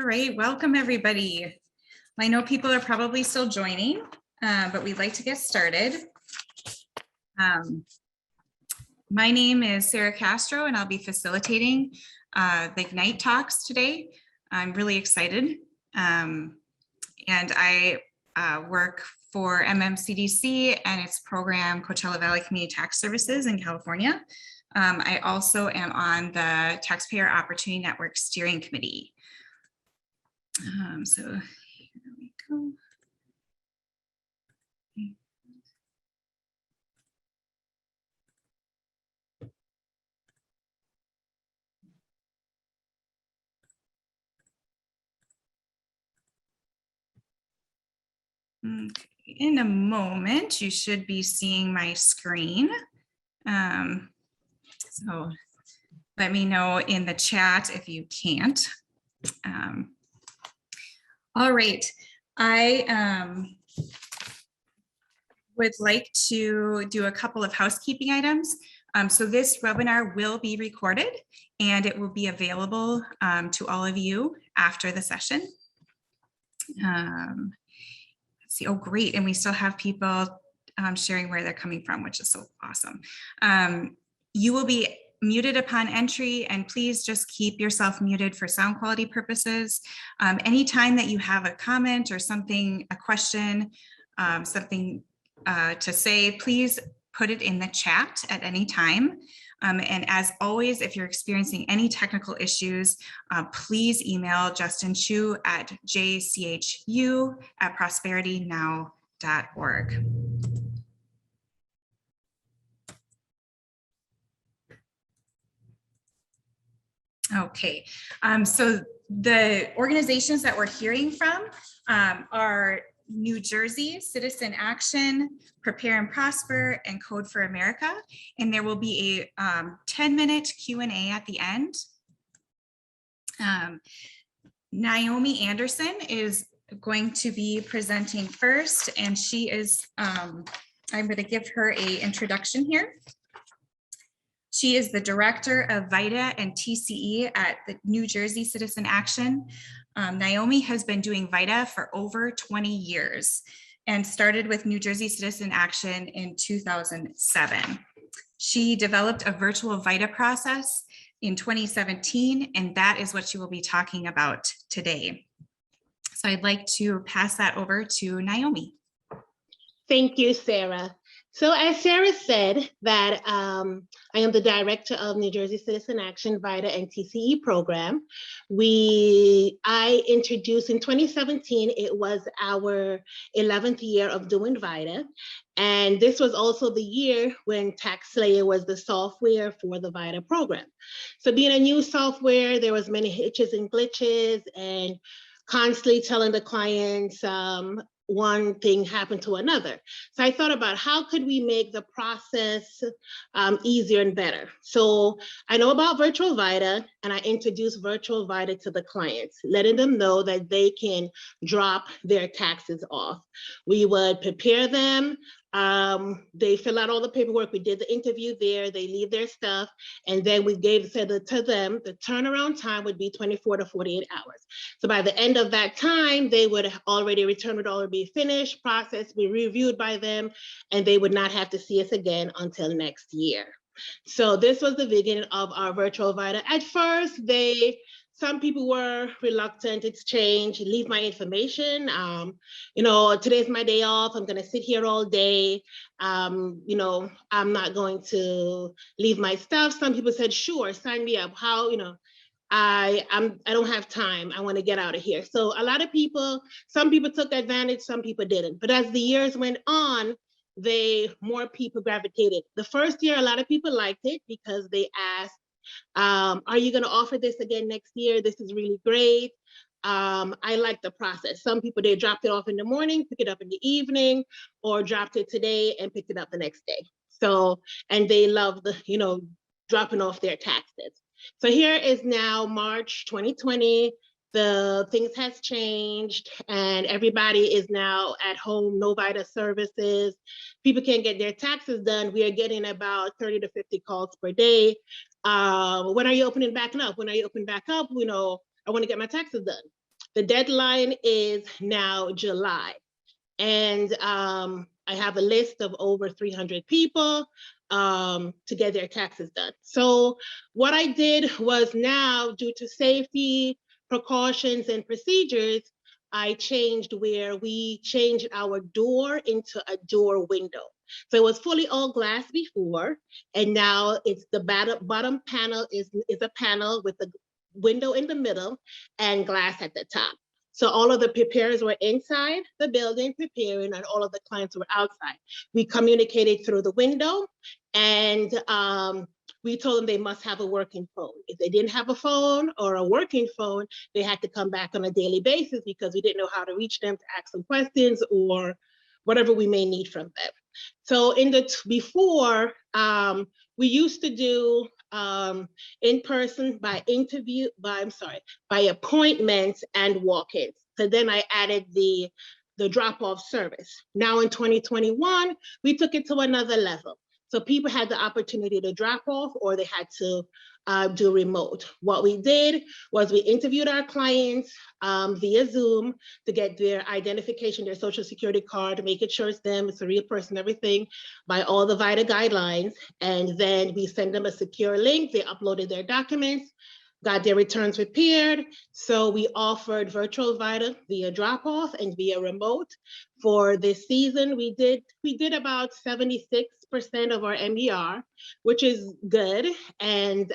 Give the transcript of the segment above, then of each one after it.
right, welcome everybody. I know people are probably still joining, but we'd like to get started. My name is Sarah Castro and I'll be facilitating the Ignite talks today. I'm really excited. And I work for MMCDC and its program Coachella Valley Community Tax Services in California. I also am on the Taxpayer Opportunity Network Steering Committee. So here we go. Okay. In a moment, you should be seeing my screen. So let me know in the chat if you can't. All right, I would like to do a couple of housekeeping items. So this webinar will be recorded and it will be available to all of you after the session. Let's see, oh great, and we still have people sharing where they're coming from, which is so awesome. You will be muted upon entry and please just keep yourself muted for sound quality purposes. Anytime that you have a comment or something, a question, something to say, please put it in the chat at any time. And as always, if you're experiencing any technical issues, please email Justin Chu at jchu@prosperitynow.org. Okay, so the organizations that we're hearing from are New Jersey, Citizen Action, Prepare and Prosper, and Code for America. And there will be a 10-minute Q&A at the end. Naomi Anderson is going to be presenting first, and she is, I'm going to give her an introduction here. She is the director of VITA and TCE at the New Jersey Citizen Action. Naomi has been doing VITA for over 20 years and started with New Jersey Citizen Action in 2007. She developed a virtual VITA process in 2017, and that is what she will be talking about today. So I'd like to pass that over to Naomi. Thank you, Sarah. So as Sarah said, that I am the director of New Jersey Citizen Action VITA and TCE program. I introduced in 2017, it was our 11th year of doing VITA. And this was also the year when TaxSlayer was the software for the VITA program. So being a new software, there was many hitches and glitches and constantly telling the clients, one thing happened to another. So I thought about how could we make the process easier and better. So I know about virtual VITA and I introduced virtual VITA to the clients, letting them know that they can drop their taxes off. We would prepare them. They fill out all the paperwork. We did the interview there. They leave their stuff. And then we said to them, the turnaround time would be 24 to 48 hours. So by the end of that time, they would already return would already be finished, processed, be reviewed by them, and they would not have to see us again until next year. So this was the beginning of our virtual VITA. At first, some people were reluctant. It's changed. Leave my information. You know, today's my day off. I'm going to sit here all day. You know, I'm not going to leave my stuff. Some people said, sure, sign me up. How, you know, I don't have time. I want to get out of here. So a lot of people, some people took advantage, some people didn't. But as the years went on, more people gravitated. The first year, a lot of people liked it because they asked, are you going to offer this again next year? This is really great. I like the process. Some people, they dropped it off in the morning, pick it up in the evening, or dropped it today and picked it up the next day. So, and they love the, you know, dropping off their taxes. So here is now March 2020. The things has changed and everybody is now at home, no VITA services. People can't get their taxes done. We are getting about 30 to 50 calls per day. When are you opening back up? When are you opening back up? You know, I want to get my taxes done. The deadline is now July. And I have a list of over 300 people to get their taxes done. So what I did was, now, due to safety precautions and procedures, I changed where we changed our door into a door window. So it was fully all glass before, and now it's the bottom panel is a panel with a window in the middle and glass at the top. So all of the preparers were inside the building preparing, and all of the clients were outside. We communicated through the window, and we told them they must have a working phone. If they didn't have a phone or a working phone, they had to come back on a daily basis, because we didn't know how to reach them to ask them questions or whatever we may need from them. So before, we used to do in person by appointments and walk-ins. So then I added the drop-off service. Now in 2021, we took it to another level. So people had the opportunity to drop off, or they had to do remote. What we did was we interviewed our clients via Zoom to get their identification, their social security card, making sure it's them, it's a real person, everything by all the VITA guidelines. And then we send them a secure link. They uploaded their documents, got their returns prepared. So we offered virtual VITA via drop-off and via remote. For this season, we did about 76% of our MBR, which is good. And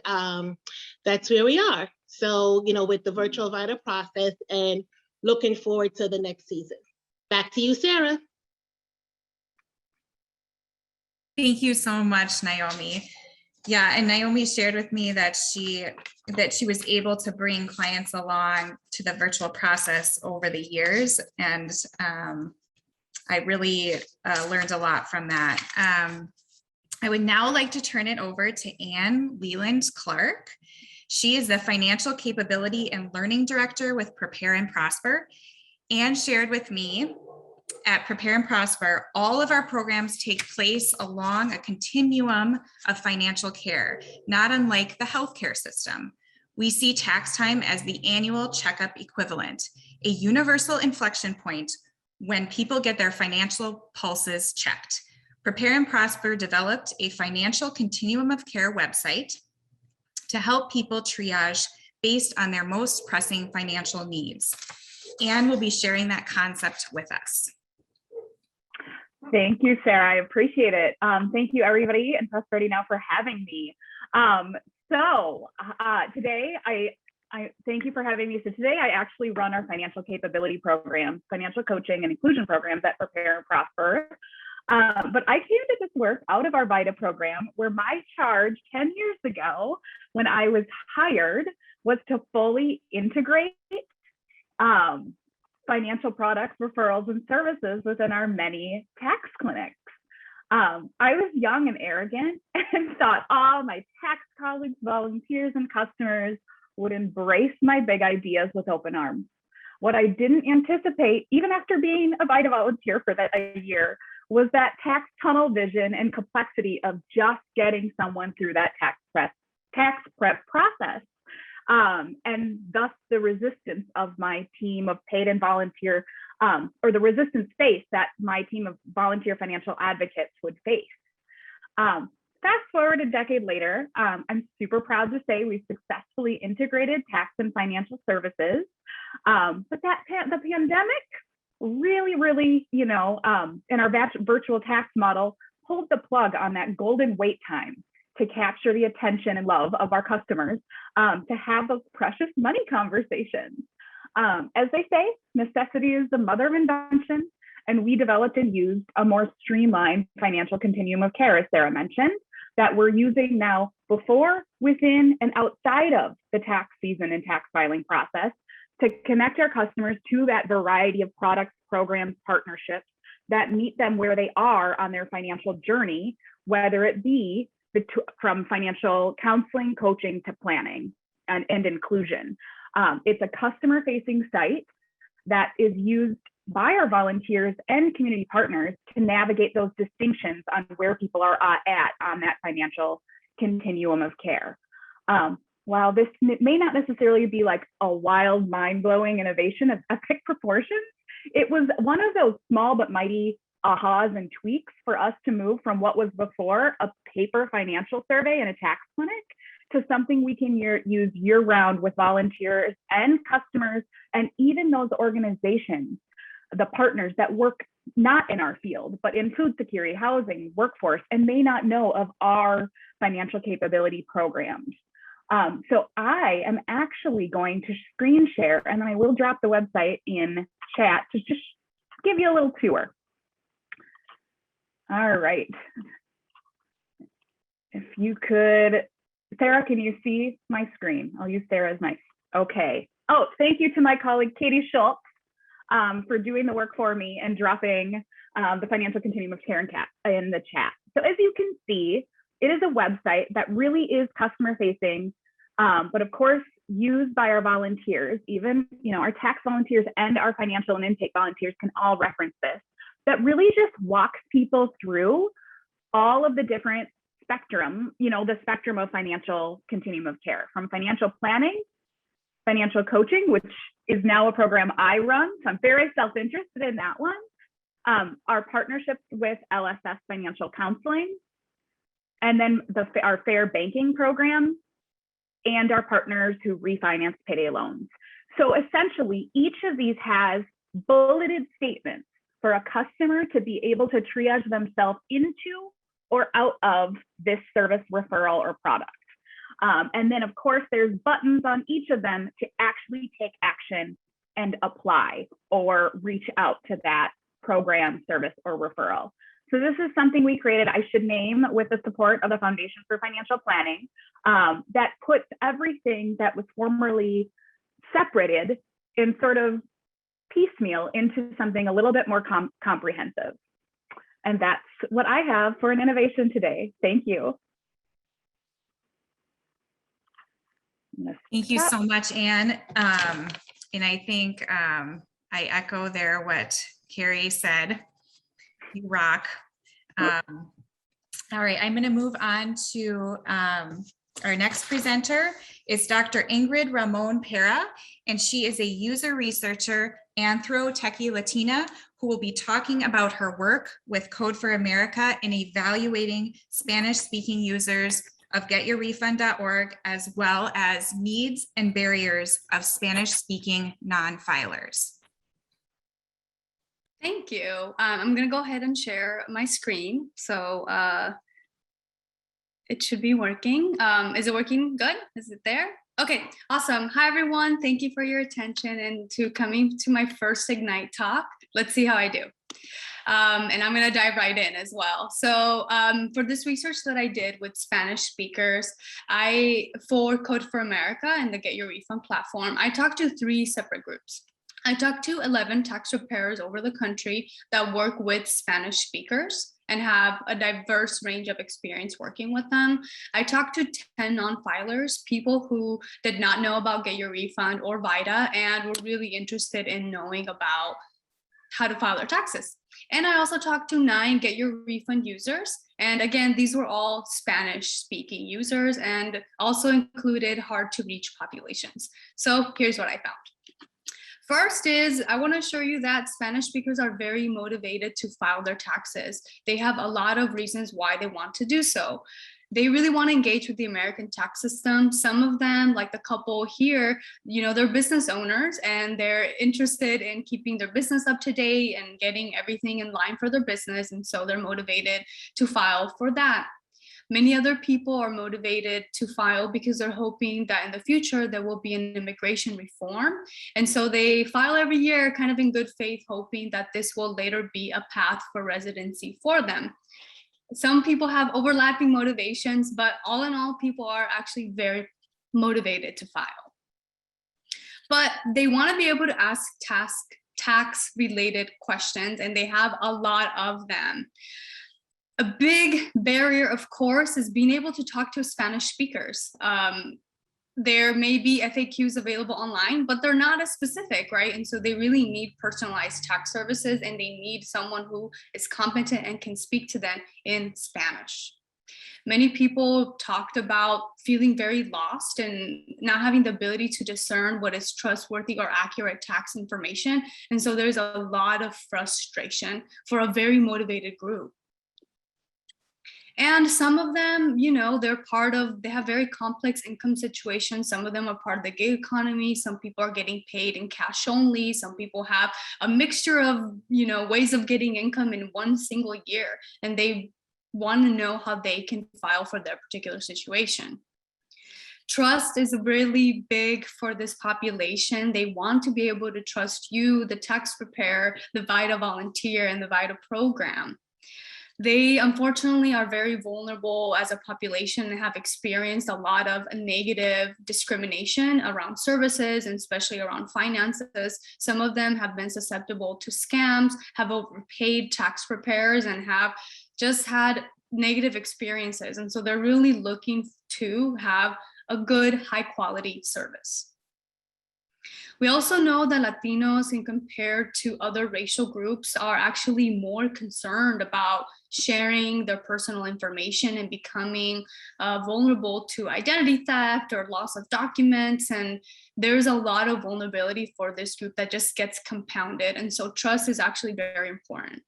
that's where we are. So, with the virtual VITA process, and looking forward to the next season. Back to you, Sarah. Thank you so much, Naomi. Yeah, and Naomi shared with me that she was able to bring clients along to the virtual process over the years, and I really learned a lot from that. I would now like to turn it over to Anne Leland Clark. She is the Financial Capability and Learning Director with Prepare and Prosper. Anne shared with me, at Prepare and Prosper, all of our programs take place along a continuum of financial care, not unlike the healthcare system. We see tax time as the annual checkup equivalent, a universal inflection point when people get their financial pulses checked. Prepare and Prosper developed a financial continuum of care website to help people triage based on their most pressing financial needs. Anne will be sharing that concept with us. Thank you, Sarah. I appreciate it. Thank you, everybody, and Prosperity Now for having me. Today, I thank you for having me. So today, I actually run our financial capability programs, financial coaching and inclusion programs at Prepare and Prosper. But I came to this work out of our VITA program, where my charge 10 years ago, when I was hired, was to fully integrate financial products, referrals, and services within our many tax clinics. I was young and arrogant and thought all my tax colleagues, volunteers, and customers would embrace my big ideas with open arms. What I didn't anticipate, even after being a VITA volunteer for that a year, was that tax tunnel vision and complexity of just getting someone through that tax prep process. And thus the resistance of my team of paid and volunteer, or the resistance face that my team of volunteer financial advocates would face. Fast forward a decade later, I'm super proud to say we've successfully integrated tax and financial services. But the pandemic really, in our virtual tax model, pulled the plug on that golden wait time to capture the attention and love of our customers, to have those precious money conversations. As they say, necessity is the mother of invention, and we developed and used a more streamlined financial continuum of care, as Sarah mentioned, that we're using now before, within, and outside of the tax season and tax filing process to connect our customers to that variety of products, programs, partnerships that meet them where they are on their financial journey, whether it be from financial counseling, coaching, to planning and inclusion. It's a customer-facing site that is used by our volunteers and community partners to navigate those distinctions on where people are at on that financial continuum of care. while this may not necessarily be like a wild, mind-blowing innovation of epic proportions, it was one of those small but mighty ahas and tweaks for us to move from what was before a paper financial survey in a tax clinic to something we can use year-round with volunteers and customers, and even those organizations, the partners that work not in our field, but in food security, housing, workforce, and may not know of our financial capability programs. So I am actually going to screen share, and then I will drop the website in chat to just give you a little tour. All right. If you could, Sarah, can you see my screen? I'll use Sarah's mic. Okay. Oh, thank you to my colleague, Katie Schultz, for doing the work for me and dropping the financial continuum of care in the chat. So as you can see, it is a website that really is customer facing, but of course, used by our volunteers, even our tax volunteers and our financial and intake volunteers can all reference this, that really just walks people through all of the different spectrum, the spectrum of financial continuum of care, from financial planning, financial coaching, which is now a program I run. So I'm very self-interested in that one. Our partnerships with LSS Financial Counseling, and then our fair banking program, and our partners who refinance payday loans. So essentially, each of these has bulleted statements for a customer to be able to triage themselves into or out of this service, referral, or product. And then of course, there's buttons on each of them to actually take action and apply or reach out to that program, service, or referral. So this is something we created, I should name, with the support of the Foundation for Financial Planning, that puts everything that was formerly separated in sort of piecemeal into something a little bit more comprehensive. And that's what I have for an innovation today. Thank you. Thank you so much, Anne. And I think I echo there what Carrie said. You rock. All right, I'm going to move on to our next presenter. It's Dr. Ingrid Ramon Pera, and she is a user researcher, Anthro-Techie Latina, who will be talking about her work with Code for America in evaluating Spanish-speaking users of getyourrefund.org, as well as needs and barriers of Spanish-speaking non-filers. Thank you. I'm going to go ahead and share my screen. So it should be working. Is it working good? Is it there? Okay, awesome. Hi, everyone. Thank you for your attention and to coming to my first Ignite talk. Let's see how I do. And I'm going to dive right in as well. So for this research that I did with Spanish speakers, for Code for America and the Get Your Refund platform, I talked to 3 separate groups. I talked to 11 tax preparers over the country that work with Spanish speakers and have a diverse range of experience working with them. I talked to 10 non-filers, people who did not know about Get Your Refund or VITA and were really interested in knowing about how to file their taxes. And I also talked to 9 Get Your Refund users. And again, these were all Spanish speaking users and also included hard to reach populations. So here's what I found. First is, I want to show you that Spanish speakers are very motivated to file their taxes. They have a lot of reasons why they want to do so. They really want to engage with the American tax system. Some of them, like the couple here, they're business owners and they're interested in keeping their business up to date and getting everything in line for their business. And so they're motivated to file for that. Many other people are motivated to file because they're hoping that in the future there will be an immigration reform. And so they file every year kind of in good faith, hoping that this will later be a path for residency for them. Some people have overlapping motivations, but all in all, people are actually very motivated to file. But they want to be able to ask tax-related questions, and they have a lot of them. A big barrier, of course, is being able to talk to Spanish speakers. There may be FAQs available online, but they're not as specific, right? And so they really need personalized tax services, and they need someone who is competent and can speak to them in Spanish. Many people talked about feeling very lost and not having the ability to discern what is trustworthy or accurate tax information. And so there's a lot of frustration for a very motivated group. And some of them, you know, they have very complex income situations. Some of them are part of the gig economy. Some people are getting paid in cash only. Some people have a mixture of, you know, ways of getting income in one single year. And they want to know how they can file for their particular situation. Trust is really big for this population. They want to be able to trust you, the tax preparer, the VITA volunteer, and the VITA program. They unfortunately are very vulnerable as a population and have experienced a lot of negative discrimination around services and especially around finances. Some of them have been susceptible to scams, have overpaid tax preparers, and have just had negative experiences. And so they're really looking to have a good, high quality service. We also know that Latinos, in compared to other racial groups, are actually more concerned about sharing their personal information and becoming vulnerable to identity theft or loss of documents. And there's a lot of vulnerability for this group that just gets compounded. And so trust is actually very important.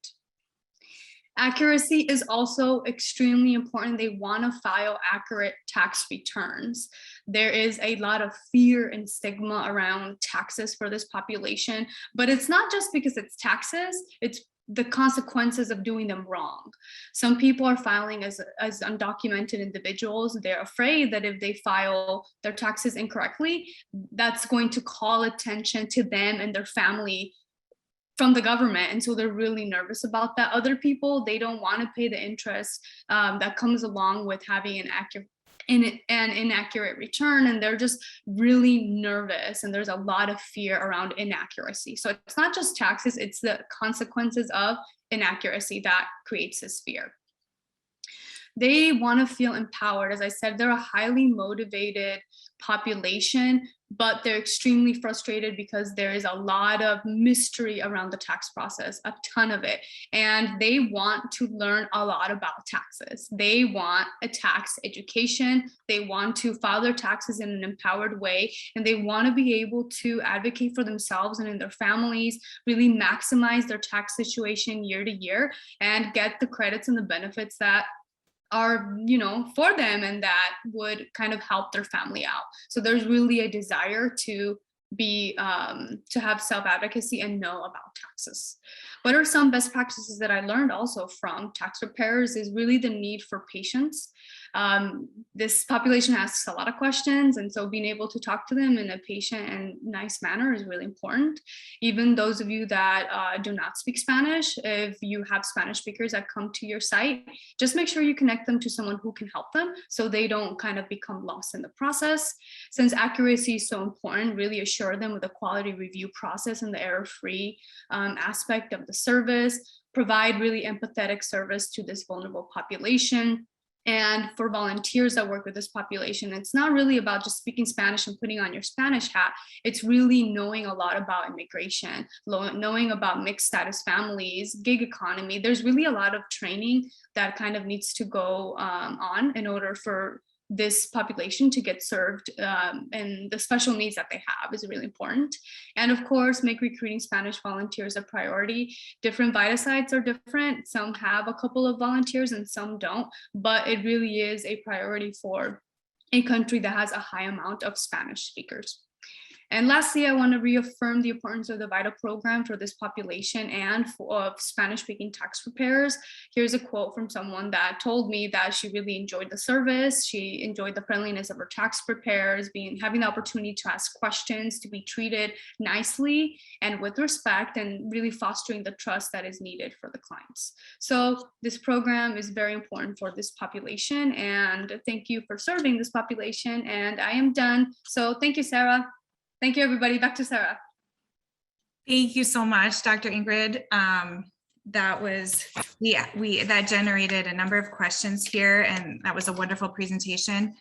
Accuracy is also extremely important. They want to file accurate tax returns. There is a lot of fear and stigma around taxes for this population, but it's not just because it's taxes, it's the consequences of doing them wrong. Some people are filing as undocumented individuals. They're afraid that if they file their taxes incorrectly, that's going to call attention to them and their family from the government. And so they're really nervous about that. Other people, they don't want to pay the interest that comes along with having an inaccurate return, and they're just really nervous, and there's a lot of fear around inaccuracy. So it's not just taxes, it's the consequences of inaccuracy that creates this fear. They want to feel empowered. As I said, they're a highly motivated population, but they're extremely frustrated because there is a lot of mystery around the tax process, a ton of it. And they want to learn a lot about taxes. They want a tax education. They want to file their taxes in an empowered way. And they want to be able to advocate for themselves and in their families, really maximize their tax situation year to year and get the credits and the benefits that are, you know, for them and that would kind of help their family out. So there's really a desire to be to have self-advocacy and know about taxes. What are some best practices that I learned also from tax preparers is really the need for patience. This population asks a lot of questions, and so being able to talk to them in a patient and nice manner is really important. Even those of you that do not speak Spanish, if you have Spanish speakers that come to your site, just make sure you connect them to someone who can help them so they don't kind of become lost in the process. Since accuracy is so important, really assure them with a quality review process and the error-free aspect of the service. Provide really empathetic service to this vulnerable population. And for volunteers that work with this population, it's not really about just speaking Spanish and putting on your Spanish hat. It's really knowing a lot about immigration, knowing about mixed status families, gig economy. There's really a lot of training that kind of needs to go on in order for this population to get served, and the special needs that they have is really important. And of course, make recruiting Spanish volunteers a priority. Different VITA sites are different. Some have a couple of volunteers and some don't, but it really is a priority for a country that has a high amount of Spanish speakers. And lastly, I want to reaffirm the importance of the VITA program for this population and of Spanish-speaking tax preparers. Here's a quote from someone that told me that she really enjoyed the service. She enjoyed the friendliness of her tax preparers, having the opportunity to ask questions, to be treated nicely and with respect, and really fostering the trust that is needed for the clients. So this program is very important for this population, and thank you for serving this population. And I am done. So thank you, Sarah. Thank you, everybody. Back to Sarah. Thank you so much, Dr. Ingrid. That generated a number of questions here, and that was a wonderful presentation.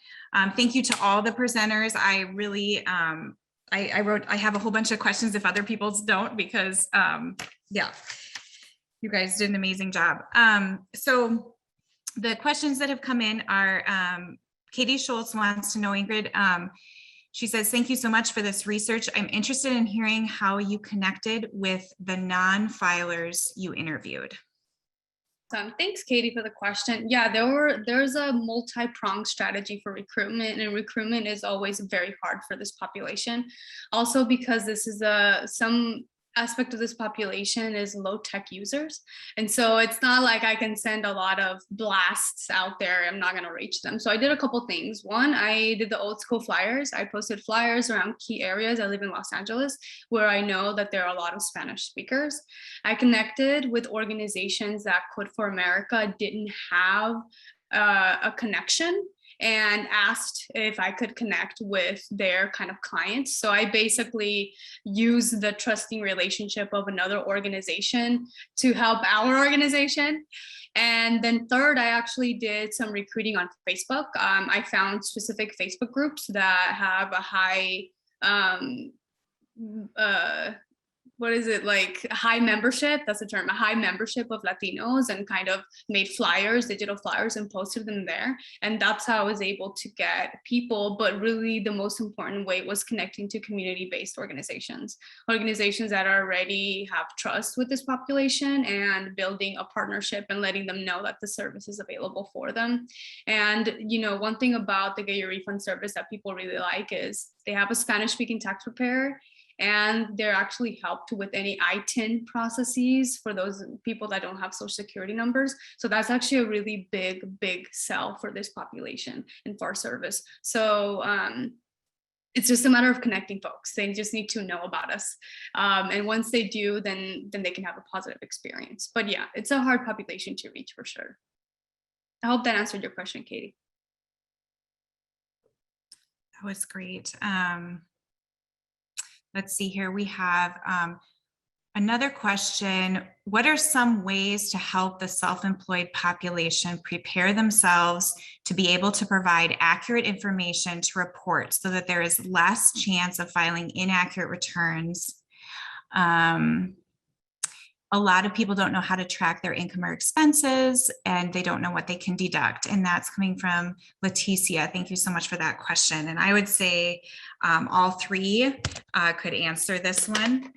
Thank you to all the presenters. I really, I have a whole bunch of questions if other people don't, because yeah, you guys did an amazing job. So the questions that have come in are, Katie Schultz wants to know, Ingrid, she says, thank you so much for this research. I'm interested in hearing how you connected with the non-filers you interviewed. Thanks, Katie, for the question. Yeah, there's a multi-pronged strategy for recruitment, and recruitment is always very hard for this population. Also, because this is some aspect of this population is low tech users. And so it's not like I can send a lot of blasts out there. I'm not going to reach them. So I did a couple things. One, I did the old school flyers. I posted flyers around key areas. I live in Los Angeles, where I know that there are a lot of Spanish speakers. I connected with organizations that Code for America didn't have a connection, and asked if I could connect with their kind of clients. So I basically used the trusting relationship of another organization to help our organization. And then third, I actually did some recruiting on Facebook. I found specific Facebook groups that have a high, high membership, that's the term, a high membership of Latinos, and kind of made flyers, digital flyers, and posted them there. And that's how I was able to get people. But really the most important way was connecting to community-based organizations that already have trust with this population, and building a partnership and letting them know that the service is available for them. And, you know, one thing about the Get Your Refund service that people really like is they have a Spanish-speaking tax preparer, and they're actually helped with any ITIN processes for those people that don't have social security numbers. So that's actually a really big sell for this population and for our service. So it's just a matter of connecting folks. They just need to know about us. And once they do, then they can have a positive experience. But yeah, it's a hard population to reach for sure. I hope that answered your question, Katie. That was great. Let's see here. We have another question. What are some ways to help the self-employed population prepare themselves to be able to provide accurate information to report so that there is less chance of filing inaccurate returns? A lot of people don't know how to track their income or expenses, and they don't know what they can deduct. And that's coming from Leticia. Thank you so much for that question. And I would say all three could answer this one.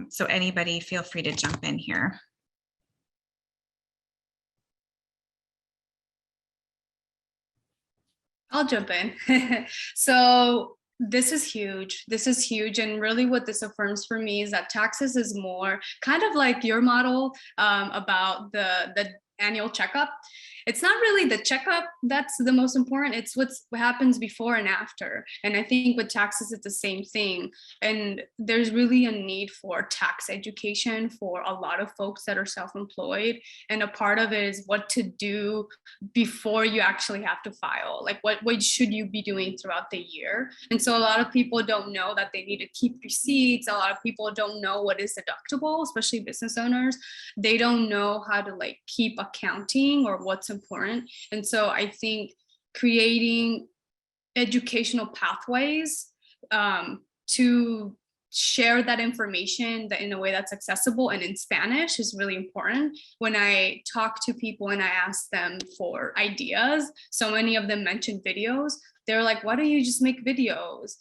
So anybody feel free to jump in here. I'll jump in. So this is huge. This is huge. And really what this affirms for me is that taxes is more kind of like your model about the annual checkup. It's not really the checkup that's the most important. It's what happens before and after. And I think with taxes, it's the same thing. And there's really a need for tax education for a lot of folks that are self-employed. And a part of it is what to do before you actually have to file. Like what should you be doing throughout the year? And so a lot of people don't know that they need to keep receipts. A lot of people don't know what is deductible, especially business owners. They don't know how to like keep accounting or what's important. And so I think creating educational pathways to share that information in a way that's accessible and in Spanish is really important. When I talk to people and I ask them for ideas, so many of them mentioned videos. They're like, why don't you just make videos?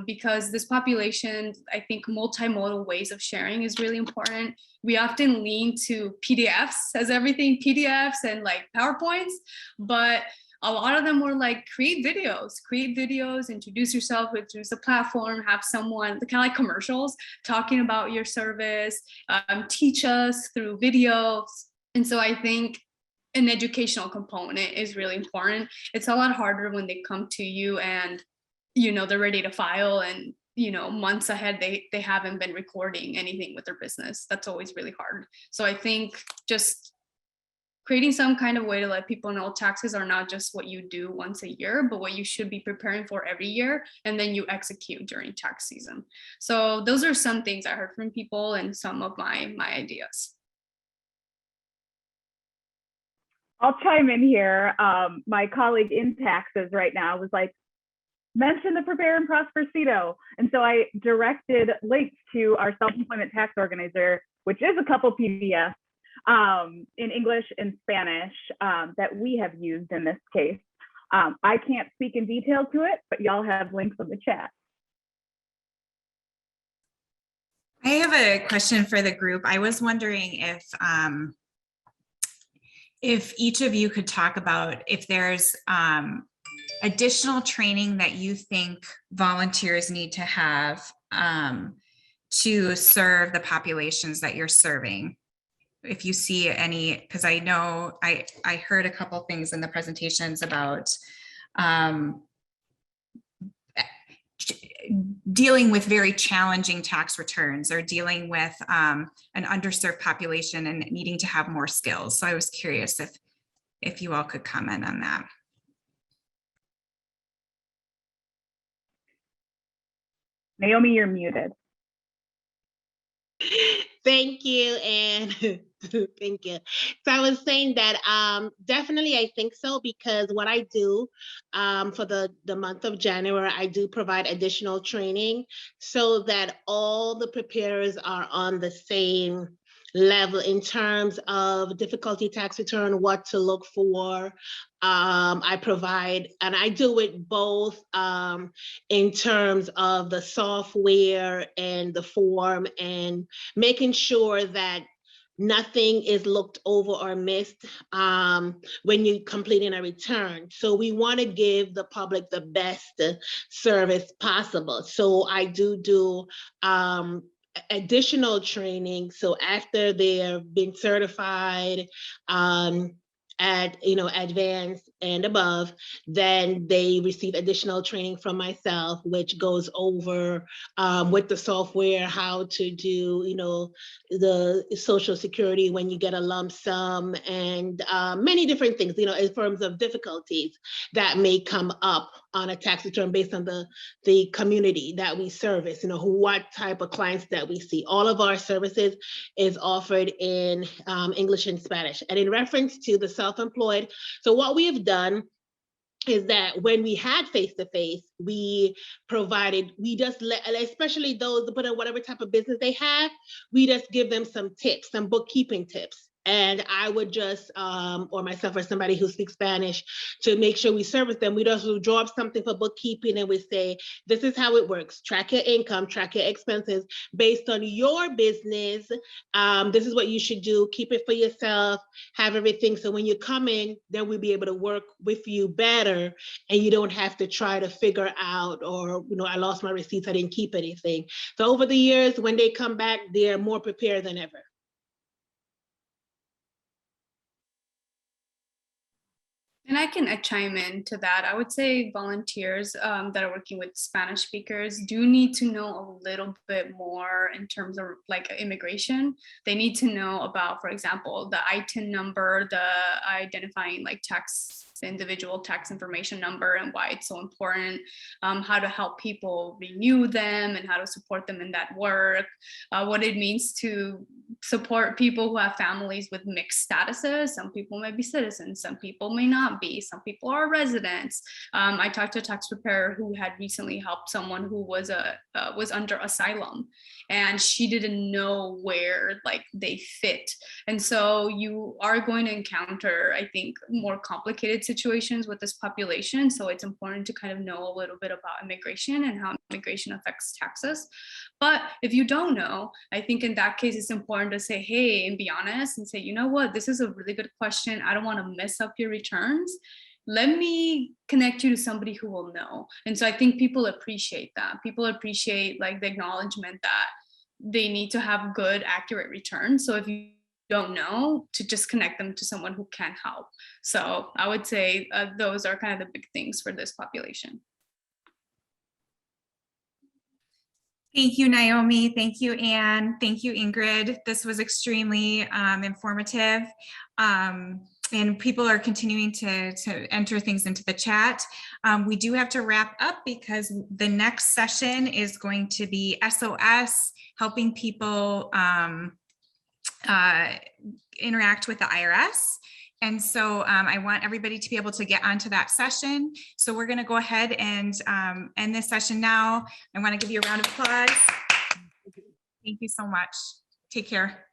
Because this population, I think multimodal ways of sharing is really important. We often lean to PDFs as everything, PDFs and like PowerPoints, but a lot of them were like, create videos, introduce yourself, introduce a platform, have someone, kind of like commercials, talking about your service, teach us through videos. And so I think an educational component is really important. It's a lot harder when they come to you and, you know, they're ready to file and, you know, months ahead, they haven't been recording anything with their business. That's always really hard. So I think just creating some kind of way to let people know taxes are not just what you do once a year, but what you should be preparing for every year, and then you execute during tax season. So those are some things I heard from people and some of my ideas. I'll chime in here. My colleague in taxes right now was like, mention the Prepare and Prosper CETO. And so I directed links to our self-employment tax organizer, which is a couple PDFs in English and Spanish that we have used in this case. I can't speak in detail to it, but y'all have links in the chat. I have a question for the group. I was wondering if each of you could talk about if there's additional training that you think volunteers need to have to serve the populations that you're serving. If you see any, because I know I heard a couple things in the presentations about dealing with very challenging tax returns or dealing with an underserved population and needing to have more skills. So I was curious if you all could comment on that. Naomi, you're muted. Thank you, and thank you. So I was saying that definitely I think so, because what I do for the month of January, I do provide additional training so that all the preparers are on the same level in terms of difficulty tax return, what to look for. I provide, and I do it both in terms of the software and the form, and making sure that nothing is looked over or missed when you're completing a return. So we want to give the public the best service possible. So I do additional training. So after they're being certified at advanced and above, then they receive additional training from myself, which goes over with the software, how to do the Social Security when you get a lump sum, and many different things, in terms of difficulties that may come up on a tax return based on the community that we service, what type of clients that we see. All of our services is offered in English and Spanish. And in reference to the self-employed, so what we have done is that when we had face-to-face, we just let, especially those that put in whatever type of business they have, we just give them some tips, some bookkeeping tips. And I would just, or myself or somebody who speaks Spanish, to make sure we service them, we just would draw up something for bookkeeping, and we say, this is how it works. Track your income, track your expenses based on your business. This is what you should do. Keep it for yourself, have everything. So when you come in, then we'll be able to work with you better, and you don't have to try to figure out, or, I lost my receipts, I didn't keep anything. So over the years, when they come back, they're more prepared than ever. And I can chime in to that. I would say volunteers that are working with Spanish speakers do need to know a little bit more in terms of like immigration. They need to know about, for example, the ITIN number, the identifying like individual tax information number, and why it's so important, how to help people renew them and how to support them in that work, what it means to support people who have families with mixed statuses. Some people may be citizens, some people may not be, some people are residents. I talked to a tax preparer who had recently helped someone who was under asylum, and she didn't know where like they fit. And so you are going to encounter, I think, more complicated situations with this population. So it's important to kind of know a little bit about immigration and how immigration affects taxes. But if you don't know, I think in that case, it's important to say, hey, and be honest and say, you know what, this is a really good question. I don't want to mess up your returns. Let me connect you to somebody who will know. And so I think people appreciate that. People appreciate like the acknowledgement that they need to have good, accurate returns. So if you don't know, to just connect them to someone who can help. So I would say those are kind of the big things for this population. Thank you, Naomi. Thank you, Anne. Thank you, Ingrid. This was extremely informative. And people are continuing to enter things into the chat. We do have to wrap up because the next session is going to be SOS, helping people interact with the IRS. And so I want everybody to be able to get onto that session. So we're going to go ahead and end this session now. I want to give you a round of applause. Thank you so much. Take care.